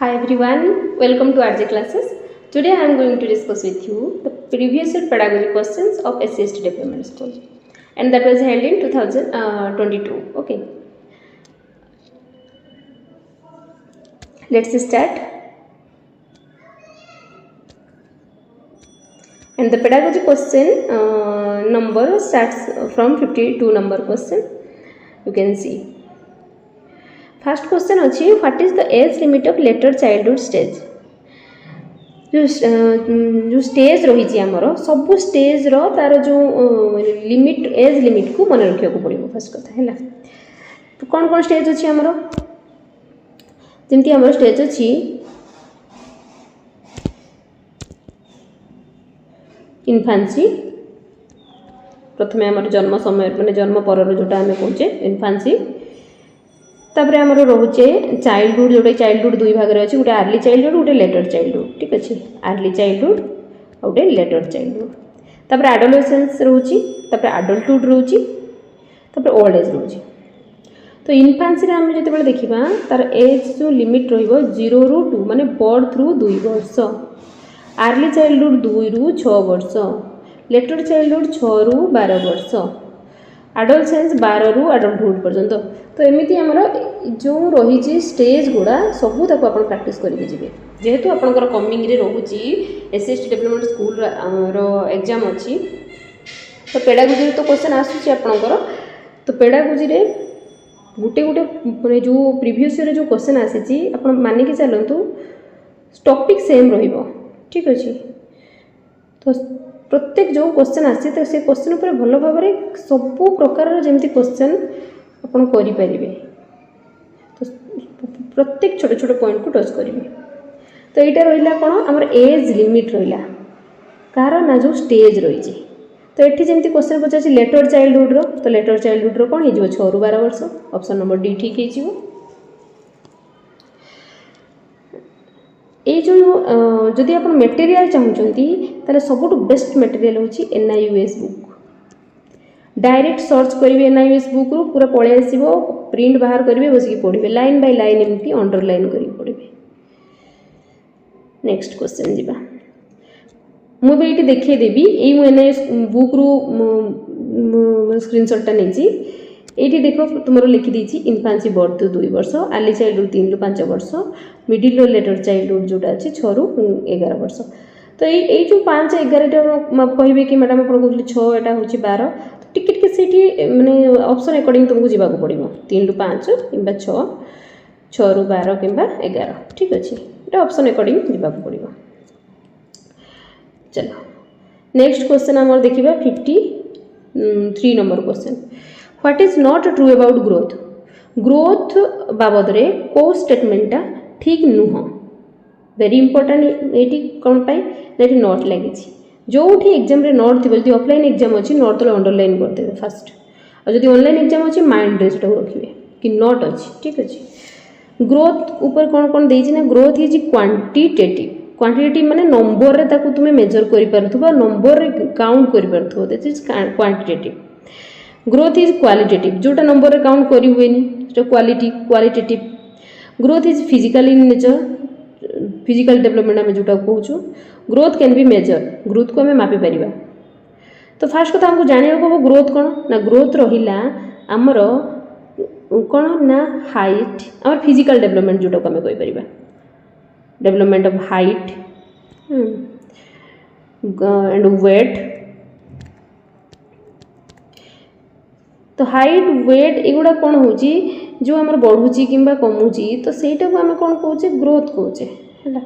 Hi everyone, welcome to RJ classes. Today I am going to discuss with you the previous year pedagogy questions of SCST Development School, and that was held in 2022. Okay, let's start. And the pedagogy question number starts from 52 number question. You can see. First question अछि, what is the age limit of later childhood stage? जो stage रही आमर सब stage रो तार जो limit age limit को मन रखा पड़ो फर्स्ट कथा है तो कौन कौन स्टेज अच्छी आमर जमती आमर स्टेज अच्छी इनफान्सी प्रथम आमर जन्म समय माने जन्म पर जोटा आम कहे इनफान्सी तापर आमर रोचे चाइल्डहुड जोटा चाइल्डहुड दुई भाग अच्छे गोटे अर्ली चाइल्डहुड गोटे लेटर चाइल्डहुड ठीक अच्छे अर्ली चाइल्डहुड और गोटे लेटर चाइल्डहुड तापर एडोलेसेंस रोची तापर एडल्टहुड रोची तापर ओल्ड एज रोची तो इनफान्सी आम जो देखा तार एज जो लिमिट रो 0 ରୁ 2 माने बर्थ रु 2 वर्ष अर्ली चाइल्डहुड 2 ରୁ 6 वर्ष लेटर चाइल्डहुड 6 ରୁ 12 वर्ष एडोलेसेंस 12 ରୁ एडल्टहुड पर्यंत तो एमती आमर जो रही स्टेज गुड़ा सबू तक आप प्रैक्टिस करके जी जेहेतु आपंकर कमिंग रोचे एसएसटी डेवलपमेंट स्कूल रो एग्जाम अच्छी तो पेडागोजी तो क्वेश्चन आसूसी आपंकर तो पेडागोजी रे गोटे गोटे माने जो प्रीवियस ईयर जो क्वेश्चन आसी आप मानिक चलतु टॉपिक सेम रहिबो ठीक अच्छे तो प्रत्येक जो क्वेश्चन आसी तो से क्वेश्चन उपर भल भाव सबू प्रकार जमी क्वेश्चन आपन करें तो प्रत्येक छोटे छोटे पॉइंट को टच करेंगे तो यहाँ रहा कौन आम एज लिमिट रहा कार ना जो स्टेज रही तो ये जमी क्वेश्चन पचार लेटर चाइल्डहुड तो लेटर चाइल्डहुड कौन हो 6 ରୁ 12 वर्ष ऑप्शन नंबर डी ठीक हो ये जो जदि आप मटेरियल चाहते सबुठ बेस्ट मटेरियल हूँ NIUS बुक डायरेक्ट सर्च करेंगे NIUS बुक रू पूरा पलि आसो प्रिंट बाहर करेंगे बसिक पढ़े लाइन बाय लाइन एमती अंडरलाइन कर पढ़े नेक्स्ट क्वेश्चन जी मुझे देखदेवी ये NIUS बुक रू स्क्रीनशॉटा नहीं ये देख तुम लिखिदी इनफान्सी बर्थ 2 वर्ष अर्ली चाइल्डहुड 3 ରୁ 5 वर्ष मिडिल लेटर चाइल्डहुड जोटा अच्छे 6 ରୁ 11 वर्ष तो ये जो 5 11 कहे कि मैडम आप कहते 6 एटा हूँ 12 टिकेट के सीटी माने ऑप्शन अकॉर्डिंग तुमको जीवाक पड़ो 3 ରୁ 5 कि 6 ରୁ 12 कि 11 ठीक अच्छे ये ऑप्शन अकॉर्डिंग जीवाक पड़ो चलो नेक्स्ट क्वेश्चन आम देखा 53 number question what is not true about growth growth बाबद रे को स्टेटमेंटा ठीक नुह वेरी इंपोर्टेंट ये कौन पाई नोट लगी जो एग्जाम रे नोट थी जो ऑफलाइन एग्जाम अच्छी नोट तो अंडरलाइन करदे फास्ट और जो ऑनलाइन एग्जाम अच्छी माइंड रे सेटा रखिए कि नोट अच्छी ठीक अच्छे ग्रोथ ऊपर कौन कौन देछि ना ग्रोथ इज क्वांटिटेटिव माने नंबर रे ताकू तुमे मेजर करि पारथुबा नंबर रे काउंट करि पारथुबा that is quantitative growth is qualitative जोटा नंबर रे काउंट करि हुएनी तो qualitative growth is physical in nature physical development आम जोटा कहूँ growth can be measure growth को आम मापी पारिबा तो फास्ट कथा हमको जानिया को ग्रोथ कौन ना ग्रोथ रहिला आमर कौन ना हाइट आम फिजिकल डेवलपमेंट जोटा को आम कहि परिबा development of height and weight तो हाइट वेट एगुड़ा कौन हो जो आम बढ़ुची कि कमुची तो सहीटा को आम कौन कहे ग्रोथ कहे है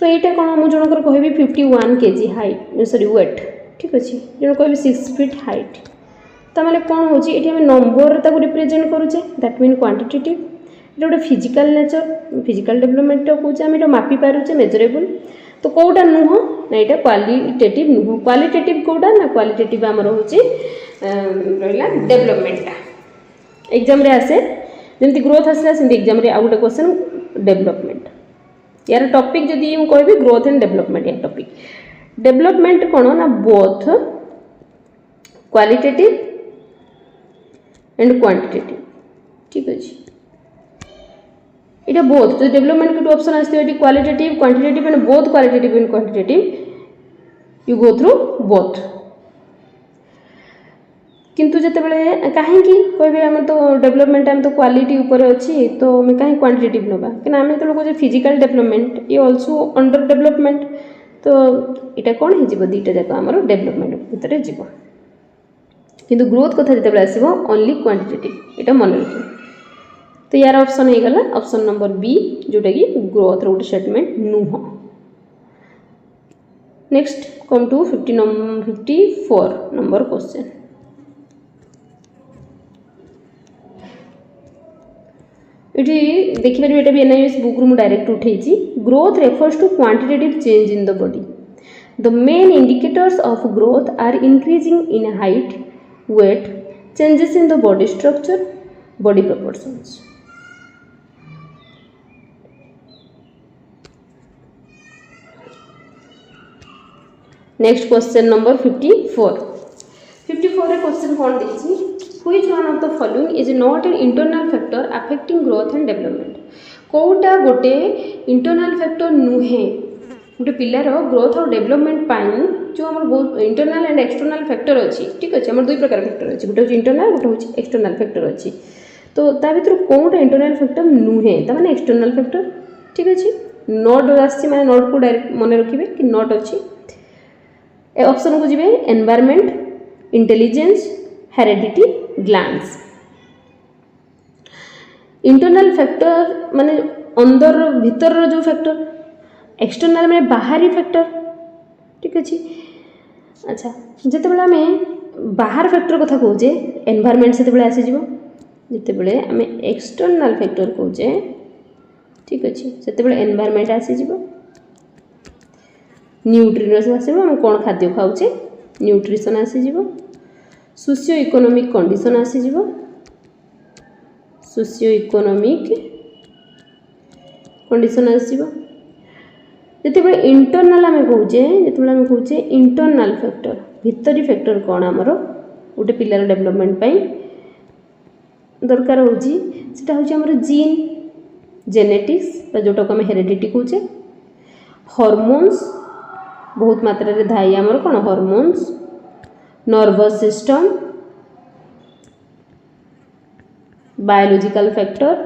तो यहाँ कौन मुझे जनकर कहि 51 kg हाइट सॉरी वेट ठीक अच्छे जन कह 6 feet हाइट तो मैंने कौन हो नंबर रिप्रेजेंट करुचे दैट मीन क्वांटिटेटिव ये गोटे फिजिकल नेचर फिजिकल डेवलपमेंट कौचे आम मापी पारुचे मेजरेबल तो कौटा नुह ना यहाँ क्वालिटेटिव नुह क्वालिटेटिव कौटा ना क्वालिटेटिव आम रोचे रहा डेवलपमेंटा एग्जाम रे आसे जमी ग्रोथ आसला सेमती एग्जाम रे आ गोटे क्वेश्चन डेवलपमेंट यार टॉपिक जदि मुझे कहि ग्रोथ एंड डेवलपमेंट यार टॉपिक डेवलपमेंट कौन ना बोथ क्वालिटेटिव एंड क्वांटिटेटिव ठीक अच्छे इटा बोथ जो डेवलपमेंट किटू ऑप्शन आसथिबो एटी qualitative quantitative and both qualitative and quantitative you go through both किंतु जितेबाला कहीं कहे आम तो डेवलपमेंट आम तो क्वालिटी उपर अच्छी तो आम कहीं क्वांटिटेटिव नवा कि आम जो कहे फिजिकल डेवलपमेंट ये ऑल्सो अंडर डेवलपमेंट तो यहाँ कौन हो दीटा जाक आम डेवलपमेंट भितर जीव किंतु ग्रोथ कथा जिते आसो ओनली क्वांटिटेटिव यहाँ मन रखिए तो यार ऑप्शन हो गला ऑप्शन नंबर बी जोटा कि ग्रोथ रोटे स्टेटमेंट नुह next come to 54 number question ये देखिए ये भी एनआईएस बुक रू डायरेक्ट उठे growth refers to quantitative change in the body the main indicators of growth are increasing in height weight changes in the body structure body proportions next question number 54 रे question कौन देखी which one of the following is not an internal factor affecting growth and development Kota गोटे internal factor नुहे गोटे पिलार growth और development पाई जो आम बहुत इंटरनल एंड एक्सटर्नल फैक्टर अच्छी ठीक अच्छे आम दुई प्रकार फैक्टर अच्छी गोटे हूँ इंटरनल गोटे हूँ एक्सटर्नल फैक्टर अच्छी तो ता भर कौन इंटरनल फैक्टर नुहे तमाने एक्सटर्नल फैक्टर ठीक अच्छे नोट आसी मैंने नोट को डायरेक्ट मन रखिए कि नोट अच्छी ऑप्शन को जी environment intelligence heredity glands internal factor माने अंदर भीतर जो फैक्टर एक्सटर्नल माने बाहरी फैक्टर ठीक अच्छे अच्छा जिते आम बाहर फैक्टर कथा कहे एनवायरमेंट से आसीज जिते आम एक्सटर्नल फैक्टर कहे ठीक अच्छे से एनवायरमेंट आसीज न्यूट्रिएंट्स आसो आम कौन खाद्य खाऊे न्यूट्रिशन आसीज सोशियो इकोनॉमिक कंडीशन आसीज सोशियो इकोनॉमिक कंडीशन आसीबो जिते इंटरनल आम कहे इंटरनल फैक्टर भितरी फैक्टर कौन आमर गोटे पिलार डेवलपमेंट पाई दरकार होमर जीन जेनेटिक्स जोटा को आम हेरिडिटी कहे हॉर्मोन्स बहुत मात्रा रे धाई आमर कौन hormones nervous system biological factor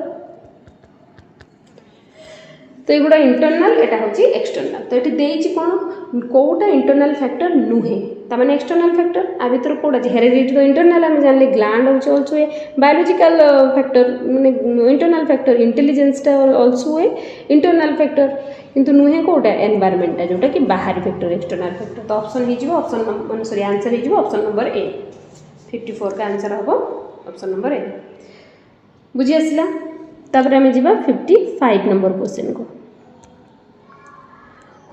तो ये गुड़ा इंटरनल यहाँ हूँ एक्सटर्नल तो ये देती कौन कौटा इंटरनल फैक्टर नुहे तमाने एक्सटर्नल फैक्टर आ भर कौटा हेरिडिटी तो इंटरनल आम जान ग्लैंड हूँ ऑल्सो ए बायोलॉजिकल फैक्टर माने इंटरनल फैक्टर इंटेलिजेंसटा ऑल्सो ए इंटरनल फैक्टर किंतु नुहे कौटा एनवायरमेंटा जोटा कि बाहरी फैक्टर एक्सटर्नल फैक्टर तो ऑप्शन हो ऑप्शन नंबर सॉरी आंसर हो ऑप्शन नंबर ए 54 का आंसर हम ऑप्शन नंबर ए बुझी आसला तापर आम जा 55 नंबर क्वेश्चन को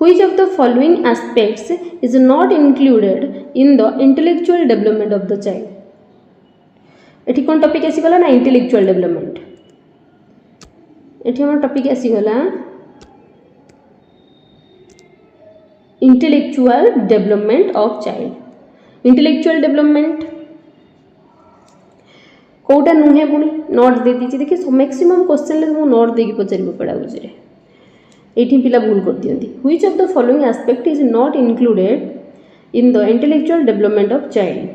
Which of the following aspects is not included in the intellectual development of the child? एठी कौन टॉपिक आसीगला ना इंटेलेक्चुअल डेवलपमेंट एठी हमर टॉपिक आसीगला intellectual development of child intellectual development कौटा नुहे पुणी नोट दे दीजिए देखिए मैक्सिमम क्वेश्चन में नोट देकी पचार पड़ा बुझे ये पिला भूल कर दियंती which of the following aspect is not included in the intellectual development of child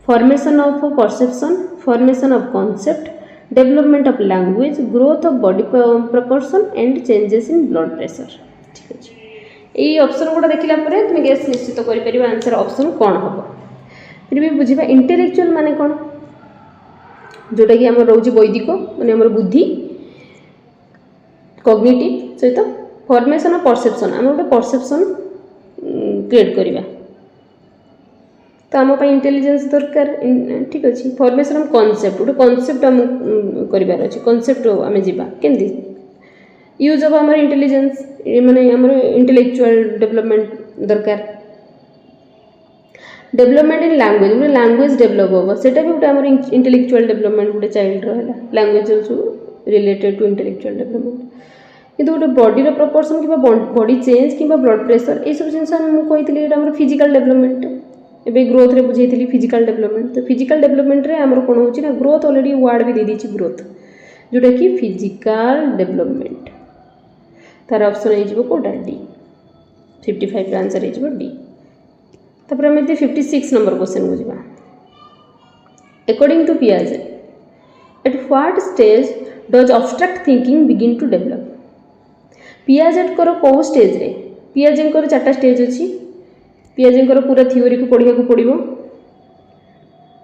formation of perception formation of concept development of language growth of body proportion and changes in blood pressure ठीक अच्छे यही option गुड़ा देखला तुम guess निश्चित कर answer option कौन हम फिर भी बुझा इंटेलेक्चुअल माने कौन जोटा कि आम रोचे वैदिक माने आम बुद्धि कॉग्निटिव सहित फॉर्मेशन ऑफ परसेप्शन आम गोटे परसेप्शन क्रिएट करवा तो आम इंटेलिजेंस दरकार ठीक अच्छे फॉर्मेशन ऑफ कॉन्सेप्ट गोटे कॉन्सेप्ट आम करार अच्छे कॉन्सेप्ट आम जावा केमती यूज ऑफ आम इंटेलिजेंस माने आम इंटेलेक्चुअल डेवलपमेंट दरकार डेवलपमेंट इन लैंग्वेज गोटे लैंग्वेज डेवलप हम सेटा भी गोटे आम इंटेलेक्चुअल डेवलपमेंट गोटे चाइल्ड रहा language related to intellectual development किंतु गोटे बॉडी प्रपोर्शन कि बॉडी चेंज कि ब्लड प्रेशर ये सब जिन मुझे फिजिकल डेवलपमेंट एवं ग्रोथ रे बुझे फिजिकल डेवलपमेंट तो फिजिकल डेवलपमेंट रे आमर कौन हो ग्रोथ ऑलरेडी वार्ड भी दे दी ग्रोथ जोटा कि फिजिकल डेवलपमेंट तार ऑप्शन हो कोटा डी 55 आंसर हो डी। तापर आम 56 नंबर क्वेश्चन को जावा। According to Piaget at what stage does abstract thinking begin to develop. Piaget कर कौ स्टेज रे पियाजेट कर 4टा स्टेज अच्छी पियाजेट कर पूरा थ्योरी को पढ़िया को पड़ो।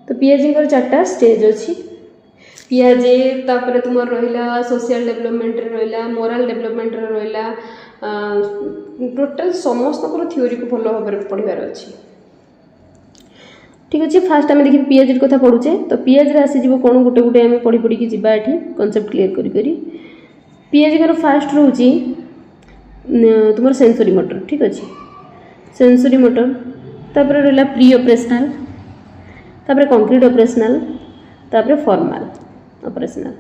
तो पियाजेट कर 4टा स्टेज अच्छी पियाजे तापर तुम रहा सोशल डेवलपमेंट रहा मोराल डेवलपमेंट रहा टोटाल समस्त थ्योरी को भल भाव पढ़ार अच्छी। ठीक अच्छे फास्ट आम देखिए पियाजेट कथा पढ़ुचे। तो पियाज आसीज कौन गोटे गोटे आम पढ़ी पढ़ी जावा ये कनसेप्ट क्लीयर करी पियाज फास्ट रोचे तुम सेंसरी मोटर। ठीक अच्छे सेंसरी मोटर तापर रहा प्री ऑपरेशनल तापर कंक्रीट ऑपरेशनल तापर फॉर्मल ऑपरेशनल।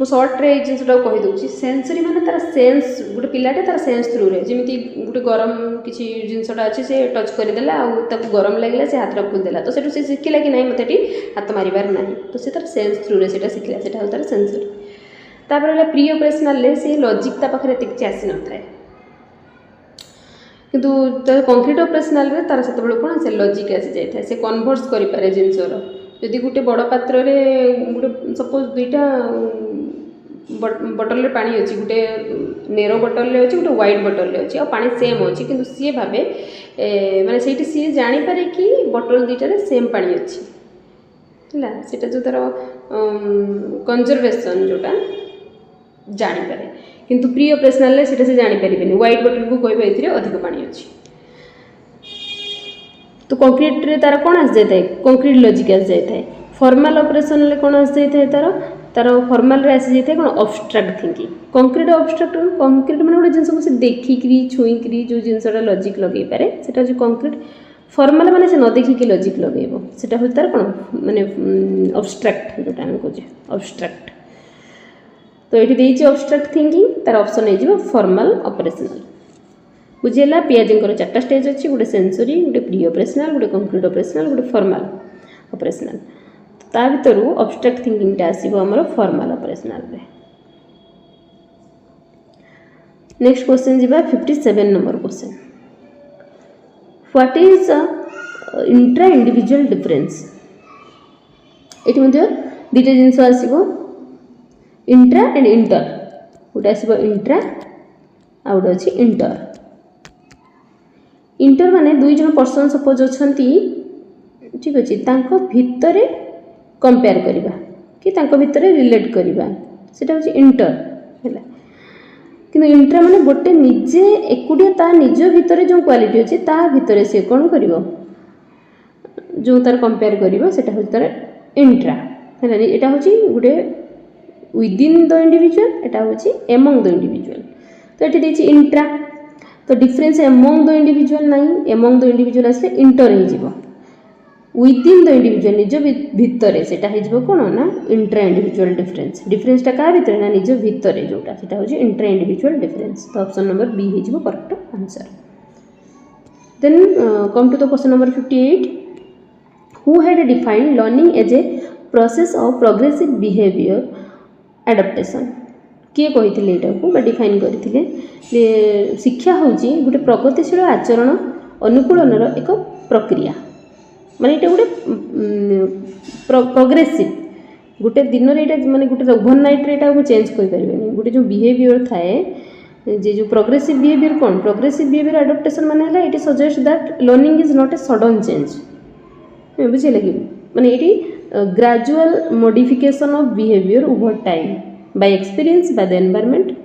मु शॉर्ट रे जिनटा कहीदे सेंसरी माने तार सेंस गोटे पिलाटे तार सेंस थ्रू रे जमी गोटे गरम किसी जिनसा अच्छे से टच करदेला गरम लगे से हाथ खोलदेला तो से शिखला कि ना मत हाथ मारिबार ना तो से तार सेंस थ्रू रे से शिखला से तार सेंसरी। तापर प्री ऑपरेशनल से लॉजिक ता पाखरे एत आसी न थाए किंतु कंक्रीट ऑपरेशनल रे तार सेते कौन से लॉजिक आसी जाए से कन्वर्स करें जिनसर जदि गोटे बड़ पात्र गोटे सपोज दुईटा बटल पानी अच्छी गोटे नेरो बटल अच्छी गोटे व्हाइट बटल अच्छी और पानी सेम अच्छी किंतु सी भावे माने से सी जानीपे कि बटल दुईटार सेम पानी अच्छी है सीटा जो तार कंजर्वेशन जोटा जानीपे किंतु प्री ऑपरेशनल से जानीपर व्हाइट बटल को कह अधिक पानी अच्छी। तो कंक्रीट रे तार कौन आसी जाए कंक्रीट लॉजिक आसी जाए। फॉर्मल ऑपरेशन रे कौन आसी जाए तार फॉर्मल रे आसी जाए कौन अब्स्ट्रैक्ट थिंकिंग। कंक्रीट माने गोटे जिनस को से देखिकी छुईकी जो जिनसा लॉजिक लगे पारे सेटा जो कंक्रीट। फॉर्मल माने से न देखिकी लॉजिक लगेबो सेटा हो तार कौन माने अब्स्ट्रैक्ट जोटा हम कहे अब्स्ट्रैक्ट। तो ये देइछि अब्स्ट्रैक्ट थिंकिंग तार ऑप्शन हो फॉर्मल ऑपरेशनल। बुझेगा पियाजेंकर 4टा स्टेज अच्छी गोटे सेंसरी गोटे प्री ऑपरेशनल गोटे कंक्रीट ऑपरेशनल गोटे फॉर्मल ऑपरेशनल। ता भर अब्स्ट्रैक्ट थिंकिंग आसो आमर फॉर्मल ऑपरेशनल रे। नेक्स्ट क्वेश्चन जीवा 57 number question. What is intra individual difference. ये दुईटा जिनस आसो इंट्रा एंड इंटर गोटे आसो इंट्रा आ गोटे अच्छी इंटर। इंटर माने दुई जन पर्सन सपोज अच्छा ठीक अच्छे भितर कंपेयर करवा कि भितर रिलेट करवा सेटा होची इंटर है कि इंट्रा माने गोटे निजे एकुटिया ता निज भितर जो क्वालिटी अच्छे ता भितर से कौन कर जो तार कंपेयर कर सेटा होची तार इंट्रा है। यहाँ हूँ गोटे विदिन द इंडिविजुअल एटा होची एमंग द इंडिविजुअल। तो ये देछि इंट्रा तो डिफरेंस एमंग द इंडिविजुअल नहीं एमंग द इंडिविजुअल आसले इंटर हो विदिन द इंडिविजुअल निज भितर सेटा हो कौन ना इंट्रा इंडिविजुअल डिफरेंस। डिफरेंसटा क्या भितर ना निज भितर जोटा सेटा होची इंट्रा इंडिविजुअल डिफरेंस। तो ऑप्शन नंबर बी हो correct answer. Then come to the question number 58। Who had defined learning as a process of progressive behaviour adaptation. किए कही यहाँ डिफाइन करते शिक्षा हूँ गोटे प्रगतिशील आचरण अनुकूलन एक प्रक्रिया माने ये गोटे प्रोग्रेसिव गोटे दिन माने गोटे ओवरनाइट रे चेंज कर गोटे जो बिहेवियर थाए जो प्रोग्रेसिव बिहेवियर कौन प्रोग्रेसिव बिहेवियर एडाप्टेशन माने it suggest that learning is not a sudden change बुझे लगे माने ये gradual modification of behaviour over time bye experience by the environment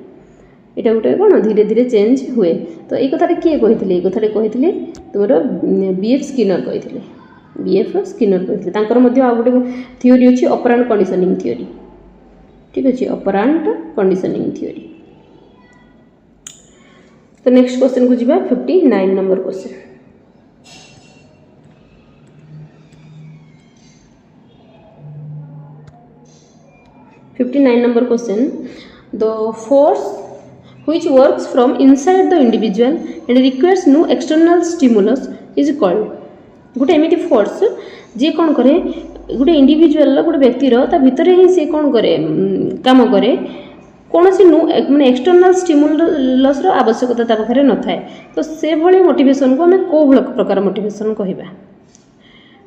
यहाँ गोटे कौन धीरे धीरे चेंज हुए। तो ये कथा किए कही कथा कही तुम बीएफ स्किनर कही बीएफ स्किनर कही आ गोटे थ्योरी अच्छी ऑपरेंट कंडीशनिंग थ्योरी। ठीक अच्छे ऑपरेंट कंडीशनिंग थ्योरी। तो नेक्स्ट क्वेश्चन को जीवा 59 number question. number question, the force which works from inside the individual and requires no external stimulus is called। गोटे एमती फोर्स जी कौन करे गोटे इंडिविजुअल गोटे व्यक्तिर ता भितर ही सी कौन करे काम करे कौन सी माने एक्सटर्नाल स्टिमुलस आवश्यकता ता पाखे न थाए। तो से भली मोटिवेशन को आम कौ प्रकार मोटिवेशन कहवा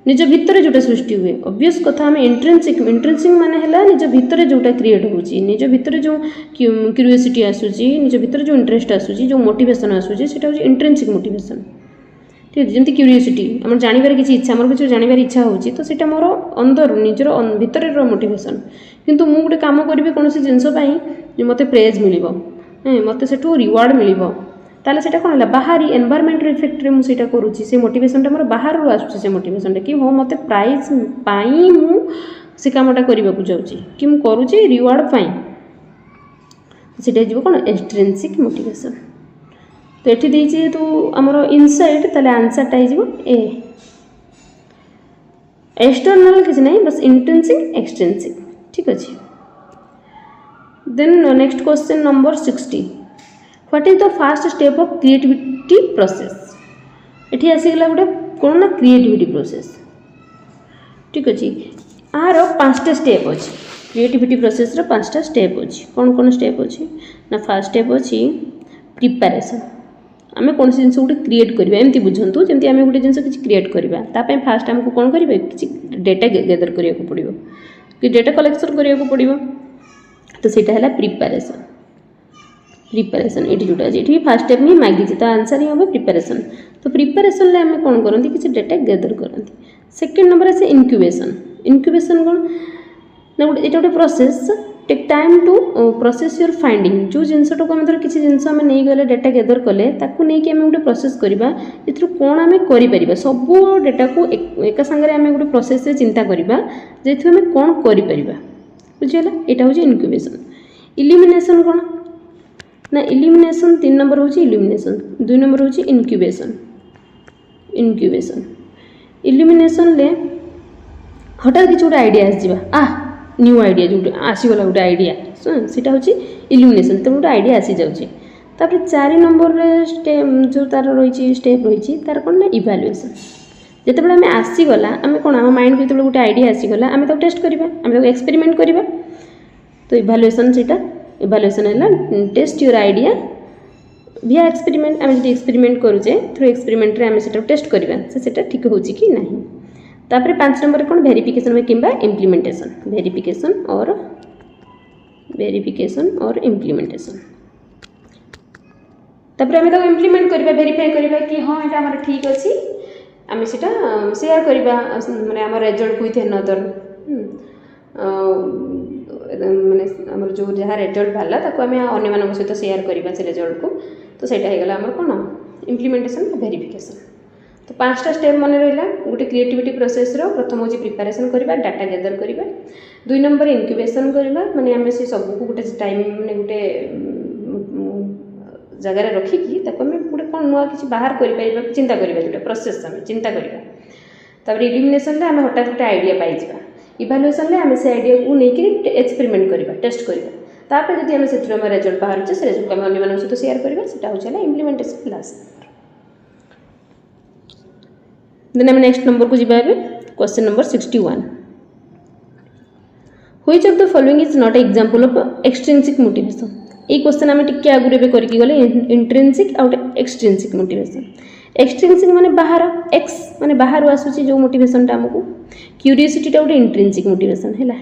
निज भितर जोटा सृष्टि हुए ऑब्वियस कथा आम इंट्रेंसिक माने है निज भितर जोटा क्रिएट होची निज भितर जो क्यूरियोसिटी आसूची निज भितर जो इंटरेस्ट आसूची जो मोटिवेशन आसूची सेटा होची इंट्रेंसिक मोटिवेशन। ठीक है जमती क्यूरियोसिटी आम जानवर किसी इच्छा आम किसी जानवर इच्छा होची तो सेटा मोर अंदर निजर भितर मोटिवेशन किंतु मु गोटे काम करी कौन सी जिनस मत प्रेज मिल मत से रिवार्ड मिल ताले सेटा कौन है बाहरी एनवायरमेंट इफेक्ट रे मुझे करुँची से मोटिवेशनटा मोर बाहर आसूँ से मोटिवेशनटा कि हाँ मत प्राइज पाई मु से कामटा करने को जाऊँगी कि मुझे करुँची रिवार्ड पाई सेटा जीव कौन एक्सट्रिंसिक मोटिवेशन। तो ये देती तो आमर इनसाइड ताले आंसरटा हो ए एक्सटर्नाल किसी ना बस इंट्रिंसिक एक्सट्रिंसिक। ठीक अच्छे then next question number 60 what is the first step of creativity process. ये आसीगला गोटे कौन ना क्रिएटिविटी प्रोसेस। ठीक अच्छे आर 5टा स्टेप अच्छी क्रिएटिविटी प्रोसेस 5टा स्टेप अच्छी कौन कौन स्टेप अच्छी ना फर्स्ट स्टेप अच्छी प्रिपेरेसन आम कौन जिन गोटे क्रिएट करवा एमती बुझंतु जमी आम गोटे जिन किसी क्रिएट करवा फास्ट आमको कौन करें कि डेटा गैदर करने को पड़ो कि डेटा कलेक्शन करने को पड़ो तो सीटा है प्रिपेरेसन। प्रिपेरेसन ये जोटा ये फास्ट स्टेप ही मागिची तो आंसर ही हम प्रिपेरेसन। तो प्रिपेरेसन आम कौन करती किसी डेटा गैदर करती। सेकेंड नंबर आसे इनक्यूबेशन। इनक्यूबेशन कौन ना ये गोटे process take time to process your finding जो जिनटा को आम धर किसी जिन नहीं गले डेटा गैदर कले नहीं आम गोटे प्रोसेस करवा ये कौन आम कर सब डेटा को एक सांगे आम गोटे प्रोसेस से चिंता करवा जे आम कौन कर बुझीगला यहाँ हूँ इनक्यूबेशन। इल्यूमिनेशन कौन ना इल्यूमिनेशन 3 नंबर हूँ इल्यूमिनेशन 2 नंबर हूँ इनक्यूबेशन। इनक्यूबेशन इल्यूमिनेशन ले हठात किसी गोटे आइडिया आसवा न्यू आइडिया जो आसीगला गोटे आइडिया सीटा हूँ इल्यूमिनेशन तो गोटे आइडिया आसी जाऊँगी। 4 नंबर जो तार रही स्टेप रही तार कौन ना इवालुएसन जिते आम आसीगला आम कौन आम माइंड को जो गोटे आइडिया आसीगला आम टेस्ट करवा आम एक्सपेरिमेंट करवा। तो इवालुएसन से इवालुएसन है test your idea via experiment आम जो एक्सपेरिमेंट करुचे थ्रू एक्सपेरिमेंट आम से टेस्ट करवा से ठीक हो कि ना। तापर 5 नंबर कौन वेरिफिकेशन किंबा इम्प्लीमेंटेशन वेरिफिकेशन और इम्प्लीमेंटेशन। तापर आम तो इम्प्लीमेंट करवा वेरीफाई करवा कि हाँ यहाँ आम ठीक अच्छी आम से सेयार करवा माने आम रिजल्ट विथ अनदर माने आम जो जहाँ रिजल्ट बाहर आम अन्य सहित सेयार करवा से रिजल्ट को तो सहीटा होगा आम कौन इम्प्लीमेंटेशन वेरिफिकेशन। तो 5टा स्टेप मन रहा गोटे क्रिएटिविटी प्रोसेस प्रथम हूँ प्रिपेरेसन करवा डाटा गैदर करवा 2 नंबर इनक्यूबेशन करवा माने आम से सबको गोटे टाइम माने गोटे जगार रखिकी आम गोटे कौन नुआ किसी बाहर कर चिंता करवा जो प्रोसेस आम चिंता करवा। इल्यूमिनेशन आम हठात गोटे आइडिया पाइबा इवालुएसन आम से आइडिया को लेकिन एक्सपेरिमेंट करवा टेस्ट करवा तापर जब आम से रिजल्ट बाहर से रिजल्ट आम अन्य सहित सेयार करवा सेटा होगा इम्प्लीमेंटेशन लास्ट। देन आम नेक्स्ट नंबर को जीवा question number 61 which of the following is not example of extrinsic motivation. ये क्वेश्चन आम टिके आगुरी करके गले intrinsic out extrinsic motivation. Extrinsic माने बाहर एक्स माने बाहर आसूची जो मोटिवेशनटा आमको क्यूरियोसिटीटा गोटे इंट्रिंसिक मोटिवेशन है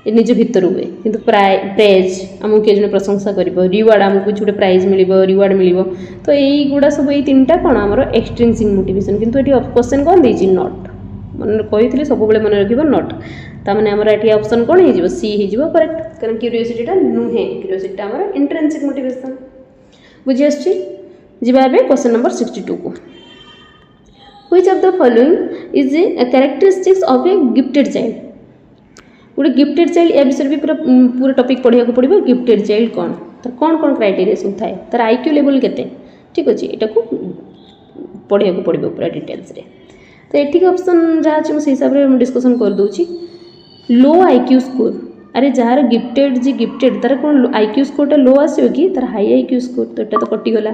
निज भितर हुए किंतु प्रेज आमको किए जन प्रशंसा कर रिवार्ड आमको किसी गोटे प्राइज मिल रिवार्ड मिल तो यही गुड़ा सब ये 3टा कौन आमर एक्सट्रिंसिक मोटिवेशन किंतु ये क्वेश्चन कौन देती नॉट मन कही सब मन रख नॉट ताने आमर ये ऑप्शन कौन हो सी हो करेक्ट कारण क्यूरियोसिटीटा नुहे क्यूरियोसिटीटा आमर इंट्रिंसिक मोटिवेशन बुझी आसुची। जीवा क्वेश्चन नंबर 62 को which of the following is a characteristics of A gifted child. गोटे गिफ्टेड चाइल्ड या विषय भी पूरा टॉपिक पढ़ा पड़ो गिफ्टेड चाइल्ड कौन तर कौन कौन क्राइटेरिया सब थाए तार आईक्यू लेवल केते ठीक अच्छे यहाँ को पढ़ा पड़ो पूरा डिटेल्स रे। तो ये ऑप्शन जहाँ अच्छे से हिसाब से डिस्कसन कर दूची लो आईक्यू स्कोर अरे जार गिफ्टेड जी गिफ्टेड तार कौन आईक्यू स्कोरटा लो आसो कि तार हाई आईक्यू स्कोर तो यहाँ तो कटिगला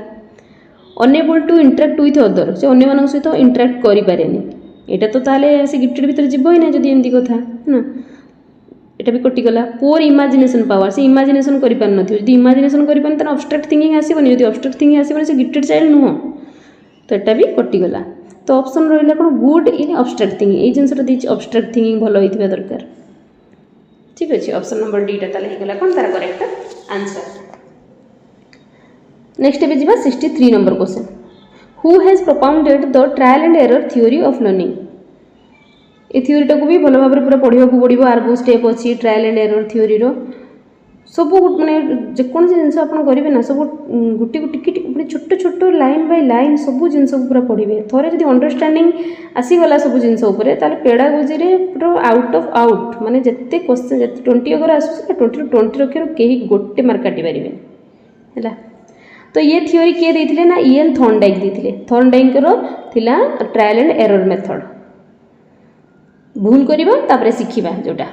unable to interact with other से अन्य सहित इंटराक्ट करें एटा तो ताले से गिफ्टेड भीतर जीव ही ना जदि एमती कथा है ना एटा भी कटिगला पुअर इमेजिनेशन पावर से इमेजिनेशन करि पार नथियो जदि इमेजिनेशन करि पार त अब्स्ट्रैक्ट थिंकिंग आसीबनी जदि अब्स्ट्रैक्ट थिंकिंग आसीबनी से गिफ्टेड चाइल्ड नुह तो एटा भी कटिगला तो ऑप्शन रहिला कोन गुड इन अब्स्ट्रैक्ट थिंकिंग ए जिंसटा दिछि अब्स्ट्रैक्ट थिंकिंग भलो होइथिबा दरकार ठीक अछि ऑप्शन नंबर डी टा ताले हेगला कोन तार करेक्ट आंसर नेक्स्ट पे जीवा 63 number question who has propounded the trial and error theory of learning A theory टाको भी भल भाव पूरा पढ़ा पड़ो आर बहुत स्टेप अच्छी ट्रायल एंड एरर थ्योरी सब माने जेकोन जिनस आप करेंगे ना सब गोटे गोटे छोट छोट लाइन बाय लाइन सब जिनस पूरा पढ़े थोड़े जब अंडरस्टैंडिंग आसीगला सब जिनस पेडागोजी पूरा आउट ऑफ आउट माने जिते क्वेश्चन 20 अगर आसूँ 20 रखिए कहीं गोटे मार्क काटी पारे है तो ये थ्योरी किए देते ना इएन थॉर्नडाइक देते थॉर्नडाइकर थिला ट्रायल एंड एरर मेथड भूल करवा तापर शिखिबा जोटा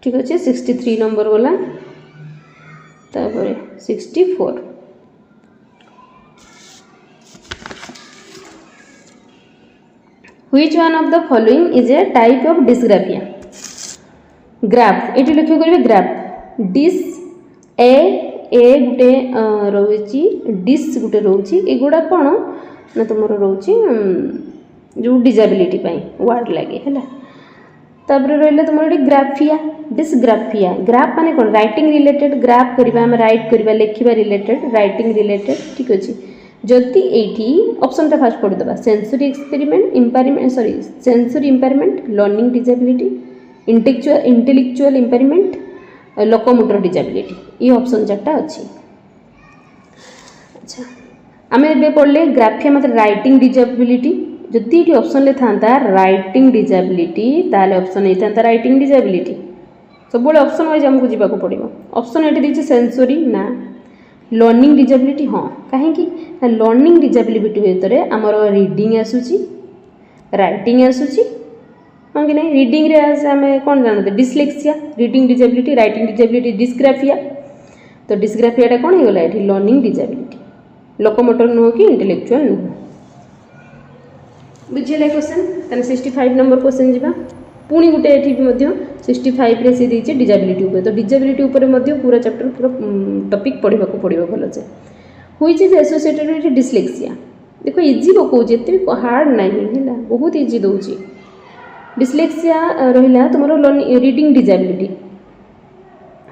ठीक अच्छे 63 नंबर वाला तापर 64 which one of the following is a type of dysgraphia graph ये लिखियो करिवे ग्राफ डिस ए गुटे रोची डिस गुटे रोची एगुड़ा कौन ना तुम रोची जो डिजाबिलिटी वार्ड लगे है तापर रहा तुम ये ग्राफिया डिस्ग्राफिया ग्राफ माने कौन राइटिंग रिलेटेड ग्राफ करवा आम राइट करवा लिखा रिलेटेड राइटिंग रिलेटेड ठीक अच्छे जदि ये ऑप्शन टा फास्ट पढ़ीदे sensory experiment impairment sorry sensory impairment learning disability intellectual impairment locomotor disability ये ऑप्शन 4टा अच्छी अच्छा आम ए पढ़ले ग्राफिया मतलब राइटिंग डिजाबिलिटी जदि ये ऑप्शन ले था राइटिंग डिजाबिलिटी ताले ऑप्शन नहीं था राइटिंग डिजाबिलिटी सब ऑप्शन वाइज आमको जावाक पड़ो ऑप्शन ये देखिए सेंसरी ना लर्निंग डिजाबिलिटी हाँ कहीं लर्निंग डिजाबिलिटी भीतर आमर रीडिंग आसूची राइटिंग आसूची हाँ कि नहीं रीडिंग रे आम कौन जानते dyslexia reading disability writing disability dysgraphia तो डिस्ग्राफिया कौन हो गला ये लर्निंग डिजाबिलिटी लोकोमोटर नुह कि इंटेलेक्चुअल नुह बुझे क्वेश्चन 65 नंबर क्वेश्चन जावा पुणी गोटे ये 65 रे से देचे डिजाबिलिटी उपर तो डिजाबिलिटी उपर पूरा चैप्टर पूरा टॉपिक पढ़ा पड़ो भलसे which is associated with dyslexia देखो इजी पकाउे एत भी हार्ड नहीं है बहुत इजी दूसरी डिस्लेक्सिया रहा तुम रीडिंग डिजाबिलिटी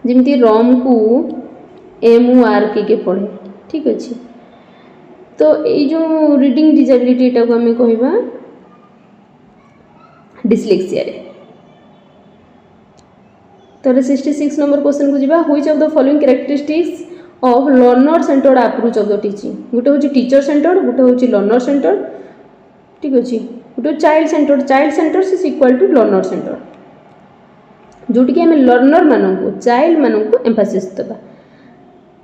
जमी रम को MUR के पढ़े ठीक अच्छे तो ये जो रीडिंग डिजाबिलिटी यहाँ को आम कहवा डिस्लेक्सिया तो 66 नंबर क्वेश्चन को जावा which of the following characteristics of learner centred approach of the teaching गोटे हूँ टीचर सेंटर्ड गोटे हूँ लर्नर सेंटर्ड ठीक अच्छे गोटे child centre is equal to learner centre जोटि आम लर्नर मानू चाइल्ड मानू एम्फासिस देवा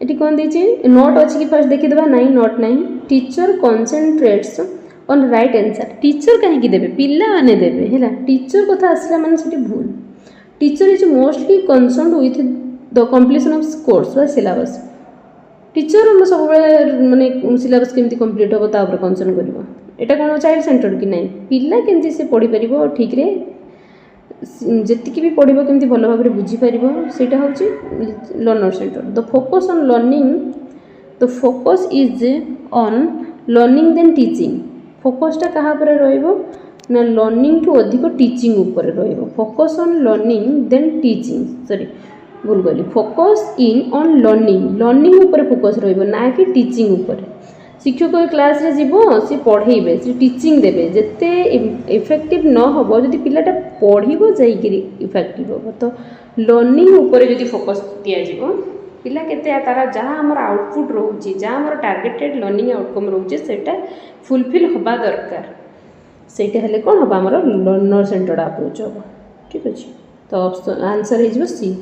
ये कौन दीजिए नोट अच्छी कि फास्ट देखीदे ना नोट ना teacher concentrates on right answer teacher कहीं देवे पिला माने देवे है टीचर कथा आसला माने से भूल teacher is mostly concern with the completion of course व सिलेबस टीचर सब माने सिलेबस केमती कंप्लीट हम तापर कनसर्न कर एटा कौन चाइल्ड सेंटर कि नहीं पिला केमती से पढ़ी पार ठीक रे जी भी पढ़ केमती भल भाव बुझीपर से learner centre the focus on learning the focus is on learning than teaching फोकसटा क्या ना लर्निंग टू अधिक टीचिंग उपर focus on learning than teaching sorry भूल गली फोकस इन ऑन लर्निंग उपर फोकस ना कि टीचिंग उपर शिक्षक क्लास रे जीवो सी पढ़ेबे सी टीचिंग देबे जेते इफेक्टिव न होबो जदि पिलाटा पढ़िबो जाईकरी इफेक्टिव होबो तो लर्निंग ऊपर जदि फोकस दिया जीवो पिला केते तारा जहाँ हमर आउटपुट रहउची जहाँ हमर टार्गेटेड लर्निंग आउटकम रहउची सेटा फुलफिल होबा दरकार सेटा हेले कोन होबा हमर लर्नर सेंटर्ड अप्रोच होबो ठीक अछि तो आंसर हे जो C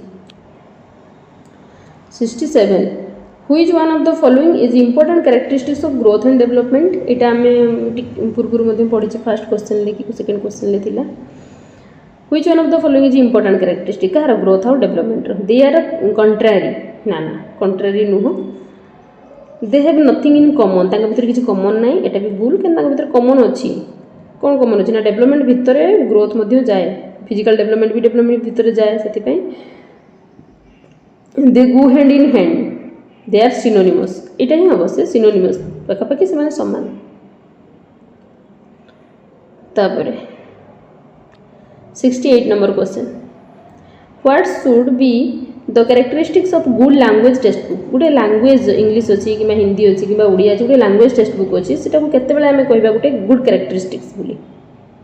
67 which one of the following is important characteristics of growth and development एटा हमें पूर्व पढ़ी फास्ट क्वेश्चन लेकिन सेकेंड क्वेश्चन लेथिला which one of the following is important characteristic कार ग्रोथ और डेवलपमेंट दे आर कंट्रारी ना कंट्रारी नुह they have nothing in common तांका भितर किसी कॉमन नाही एटा भी भूल कि तांका भितर कॉमन अछि कौन कॉमन अछि ना डेवलपमेंट भितर ग्रोथ मध्य जाए फिजिकल डेवलपमेंट भी डेवलपमेंट भितर जाए सेति पई they go hand in hand they are synonymous एटा ही अवश्य सिनोनिमस पाखापाखि से माने समान तापरे 68 number question what should be the characteristics of good language text book गोटे लैंग्वेज इंग्लिश अच्छी कि हिंदी अच्छी कि ओडिया अच्छी गोटे लैंग्वेज टेक्स्ट बुक अच्छी से केतबेले आम कहवा गोटे गुड कैरेक्टरिस्टिक्स बोली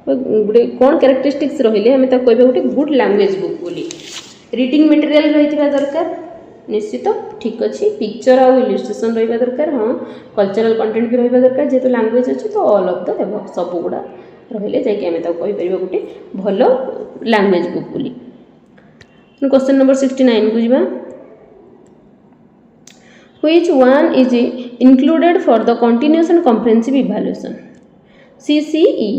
गोटे कौन कैरेक्टरिस्टिक्स रहिले आम कहवा गोटे गुड लैंग्वेज बुक बोली रीडिंग मटेरियल रही दरकार निश्चित ठीक अच्छे पिक्चर आउ इलस्ट्रेशन रहा दरकार हाँ कल्चरल कंटेंट भी रहा दरकार जेहेतु लैंग्वेज अच्छी तो ऑल ऑफ द एबव सब गुड़ा रहिले जाकि आम कहीपर गोटे भल लैंग्वेज बुक बोली क्वेश्चन नंबर 69 को जीवा which one is included for the continuous and comprehensive evaluation CCE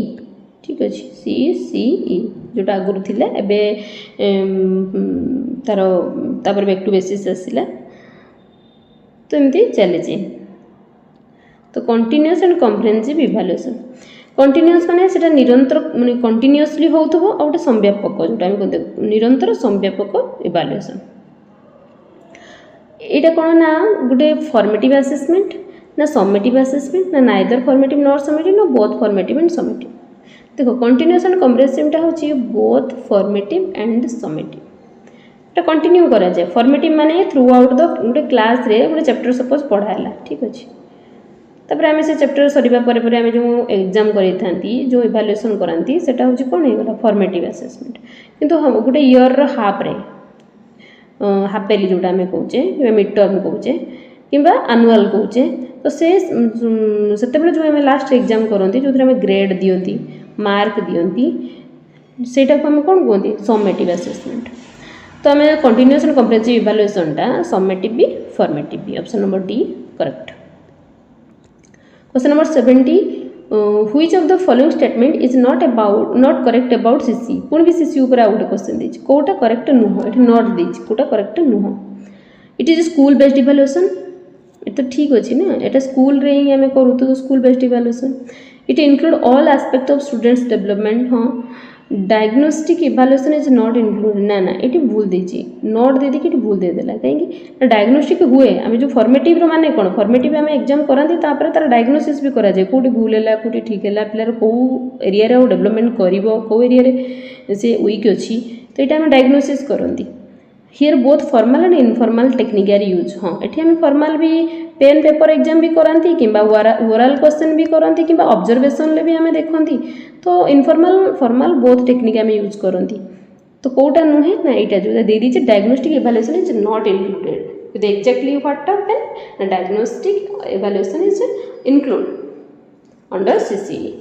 ठीक अच्छे CCE जोटा आगुरी थिला एबे तार बैक टू बेसिस आसला तो एमती चली तो continuous and comprehensive evaluation continuous माने सेटा निरंतर माने कंटीन्यूअसली होउथबो आ गोटे संव्यापक जोटा हम कहते निरंतर संव्यापक इवैल्यूएशन एटा कोन ना गोटे फॉर्मेटिव असेसमेंट ना समेटिव असेसमेंट ना नाइदर फॉर्मेटिव नॉर समेटिव ना बोथ फॉर्मेटिव एंड समेटिव देखो कंटीन्यूअस एंड कॉम्प्रिहेंसिव टा होची both formative and summative Etah continue करा जाय फॉर्मेटिव माने थ्रू आउट द गोटे क्लास रे गोटे चैप्टर सपोज पढ़ाला ठीक अछि तापर आम से चैप्टर सरीबा परे परे आम जो एग्जाम करी थांती जो इवैल्यूएशन करांती सेटा होची कोन हे गला फॉर्मेटिव असेसमेंट किंतु हम गोटे ईयर रो हाफ रे हाफेली जोटा आम कहूचे कि मिड टर्म कहूचे किंबा एनुअल कहूचे तो से सेतेबेले जो आम लास्ट एग्जाम करंती जो आम ग्रेड दियंती मार्क दियंती सेटा को हम कोन कहंती समेटिव असेसमेंट तो आम कंटीन्यूअस एंड कॉम्प्रिहेंसिव इवैल्यूएशन टा समेटिव भी फॉर्मेटिव भी option number D correct question number 70 which of the following statement is not correct about CC पुणी भी CC ऊपर आउ गोटे क्वेश्चन देछि कोटा करेक्ट नुह एठी नॉट देछि कोटा करेक्ट नुह it is school based evaluation तो ठीक अच्छे ना एटा स्कूल रे ही आम करूँ तो school based evaluation it include all aspect of students development हाँ diagnostic evaluation is not include ना ना ये भूल देछि नॉट दे देखि भूल दे देला कहीं डायग्नोस्टिक हुए आम जो फॉर्मेटिव रो माने कोन फॉर्मेटिव आम एग्जाम करांती तापर तार डायग्नोसिस भी करा जाय कोठी भूल हैला कोठी ठीक हैला पिलार को एरिया रे डेवलपमेंट करिवो को एरिया रे से वीक अछि तो एटा आम डायग्नोसिस करंती here both formal and informal technique are use हाँ एठी आम फॉर्मल भी पेन पेपर एग्जाम भी करांती किंबा ओरल क्वेश्चन भी करांती किंबा ऑब्जर्वेशन ले भी आम देखंती तो इनफॉर्मल फॉर्मल बोथ टेक्निक आम यूज करंती तो कोटा नुहे ना एटा जो दे दीजिए diagnostic evaluation is not included with exactly what happen diagnostic evaluation is include under CCE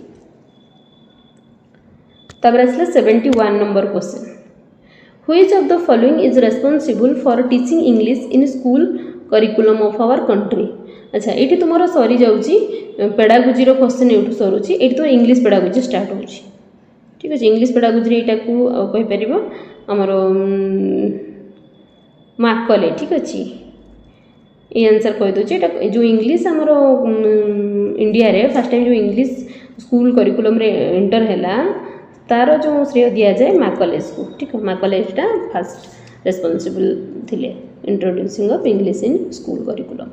तब आसला 71 number question which of the following is responsible for teaching English in school curriculum of our country अच्छा ये तुम सरी जाऊँगी pedagogy question ये सरुची ये तो इंग्लिश पेडागोजी स्टार्ट होची ठीक अच्छे इंग्लिश पेडागोजी यहाँ को कहीपर आमर माकले ठीक अच्छे ये आंसर कहीदे जो इंग्लिश आमर इंडिया रे फर्स्ट टाइम जो इंग्लिश स्कूल करिकुलम रे एंटर हैला तार जो श्रेय दि जाए माकलेज को ठीक है माकलेजटा फास्ट रेस्पॉन्सिबल थिले introducing of English in school curriculum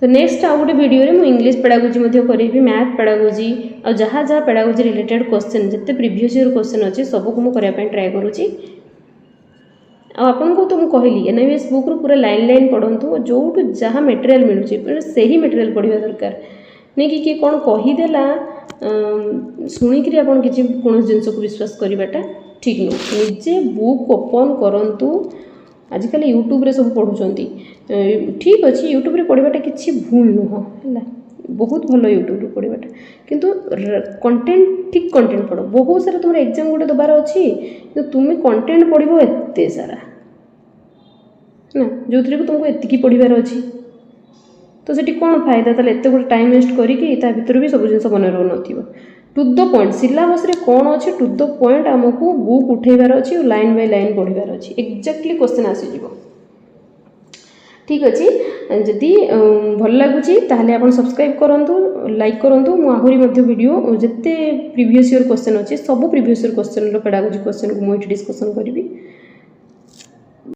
तो नेक्स्ट आउ गोटे वीडियो रे मु इंग्लिश पेडागोजी करी मैथ पेडागोजी और जहाँ जहाँ पेडागोजी रिलेटेड क्वेश्चन जिते प्रीवियस ईयर क्वेश्चन अच्छे सबको मुझे ट्राए करुँची आपन को तो मुझे कहली NIOS बुक रू पूरा लाइन लाइन पढ़ंतु जो जहाँ मटेरियल मिलूँ से ही मटेरियल पढ़ा दरकार नहीं कि किए कौन कहीदेला शुणिकी आप कौन जिनस को विश्वास करवाटा ठीक नुह निजे बुक ओपन करंतु आजिकल यूट्यूब रे सब पढ़ुंट ठीक अच्छे यूट्यूब रे पढ़ाटा किसी भूल नुह है बहुत भल यूट्यूब रे पढ़ाटा किंतु कंटेंट ठीक कंटेंट पढ़ बहुत सारा तुम एग्जाम गोटे दबार अच्छी तुम्हें कंटेंट पढ़ो एत सारा ना जो थी तुमको एतिकी पढ़ार अच्छी तो सेठी कौन फायदा ताले एत गोटे टाइम वेस्ट करिकी ता भितर भी सब जिन मन रोन टू द पॉइंट सिलेबस रे कौन अच्छे टू द पॉइंट आमको बुक उठेबार अच्छी और लाइन बाय लाइन पढ़ार अच्छी एक्जाक्टली क्वेश्चन आसीज ठीक अच्छे जदि भल लगुच ताहले आप सब्सक्राइब करूँ लाइक करूँ मुझे मध्य वीडियो जिते प्रीवियस ईयर क्वेश्चन अच्छे सब previous year question pedagogy question को मुझे डिस्कसन करी।